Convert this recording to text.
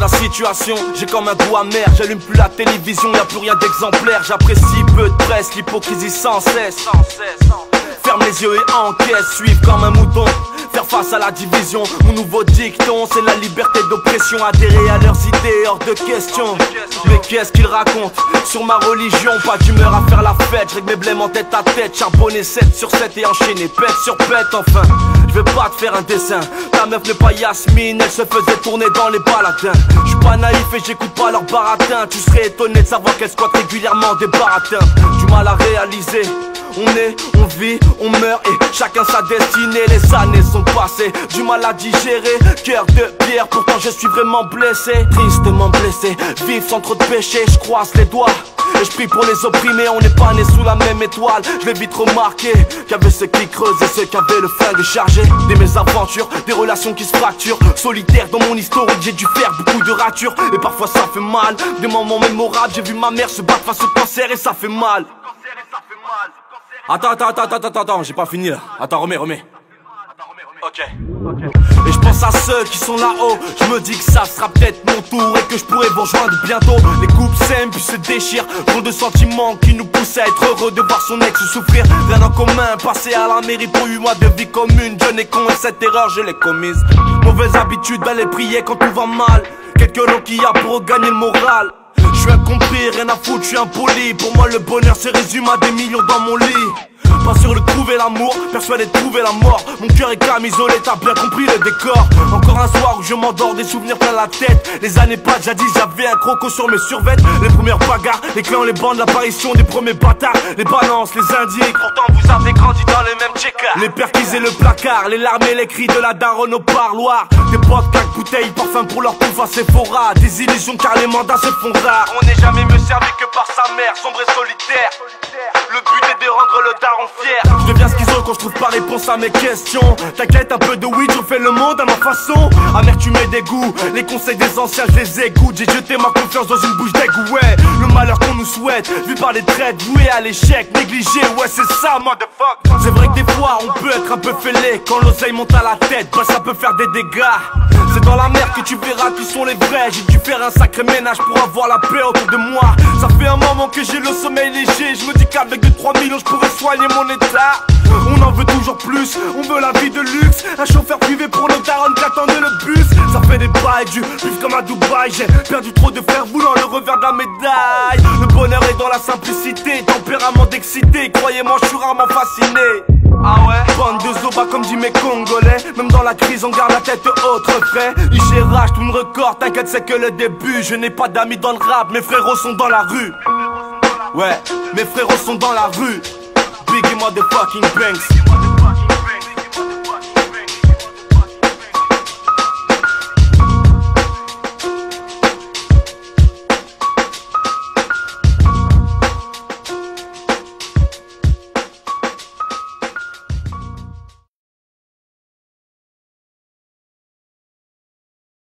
la situation, j'ai comme un goût amer. J'allume plus la télévision, y'a plus rien d'exemplaire. J'apprécie peu de presse, l'hypocrisie sans cesse. Ferme les yeux et encaisse, suivre comme un mouton. Faire face à la division, mon nouveau dicton, c'est la liberté d'oppression. Adhérer à leurs idées, hors de question. Mais qu'est-ce qu'ils racontent sur ma religion? Pas d'humeur à faire la fête, je règle mes blêmes en tête à tête. Charbonné 7 sur 7 et enchaîné pète sur pète enfin. Je vais pas te faire un dessin, ta meuf n'est pas Yasmine, elle se faisait tourner dans les baladins. Je suis pas naïf et j'écoute pas leurs baratins. Tu serais étonné de savoir qu'elle squatte régulièrement des baratins. Du mal à réaliser. On est, on vit, on meurt et chacun sa destinée. Les années sont passées, du mal à digérer. Cœur de pierre, pourtant je suis vraiment blessé. Tristement blessé, vivre sans trop de péché. Je croise les doigts et je prie pour les opprimés. On n'est pas nés sous la même étoile. Je l'ai vite remarqué, qu'il y avait ceux qui creusent et ceux qui avaient le flingue chargé. Des mésaventures, des relations qui se fracturent. Solitaire dans mon historique, j'ai dû faire beaucoup de ratures. Et parfois ça fait mal, des moments mémorables. J'ai vu ma mère se battre face au cancer et ça fait mal. Attends, j'ai pas fini là. Attends, remets. Ok. Et je pense à ceux qui sont là-haut. Je me dis que ça sera peut-être mon tour et que je pourrai vous rejoindre bientôt. Les couples s'aiment puis se déchirent. Trop de sentiments qui nous poussent à être heureux de voir son ex souffrir. Rien en commun, passer à la mairie pour 8 mois de vie commune. Jeune et con et cette erreur je l'ai commise. Mauvaise habitude d'aller prier quand tout va mal. Quelques noms qu'il y a pour gagner le moral. Je suis incompris, rien à foutre, je suis impoli. Pour moi le bonheur se résume à des millions dans mon lit. Pas sûr de trouver l'amour, persuadé de trouver la mort. Mon cœur est camisolé, t'as bien compris le décor. Encore un soir où je m'endors, des souvenirs plein la tête. Les années passent, jadis j'avais un croco sur mes survêtes. Les premières bagarres, les clans, les bandes, l'apparition des premiers bâtards. Les balances, les indices, pourtant vous avez grandi dans les mêmes checkers. Les perquis et le placard, les larmes et les cris de la daronne au parloir. Des potes, claques, bouteilles, parfum pour leur pouf à Sephora. Des illusions car les mandats se font rares. On n'est jamais mieux servi que par sa mère, sombre et solitaire. Le but est de rendre le daron fier. Je deviens schizo quand je trouve pas réponse à mes questions. T'inquiète, un peu de weed, je fais le monde à ma façon. Amertume et dégoût, les conseils des anciens je les écoute. J'ai jeté ma confiance dans une bouche d'égout, ouais. Le malheur qu'on nous souhaite, vu par les traites, voué à l'échec, négligé, ouais c'est ça, motherfuck. C'est vrai que des fois on peut être un peu fêlé. Quand l'oseille monte à la tête, bah ça peut faire des dégâts. C'est dans la mer que tu verras qui sont les vrais. J'ai dû faire un sacré ménage pour avoir la paix autour de moi. Ça fait un moment que j'ai le sommeil léger. Je me dis qu'avec 2-3 millions je pourrais soigner mon état. On en veut toujours plus, on veut la vie de luxe. Un chauffeur privé pour nos darons qui attendent le bus. Ça fait des bails, du vivre comme à Dubaï. J'ai perdu trop de frères voulant le revers de la médaille. Le bonheur est dans la simplicité, tempérament d'excité. Croyez-moi je suis rarement fasciné. Ah ouais? Bande de zoba comme dit mes Congolais. Même dans la crise on garde la tête haute, refrais. IG rage, tout me record, t'inquiète c'est que le début. Je n'ai pas d'amis dans le rap, mes frérots sont dans la rue. Ouais, mes frérots sont dans la rue. Biggie motherfucking Banks.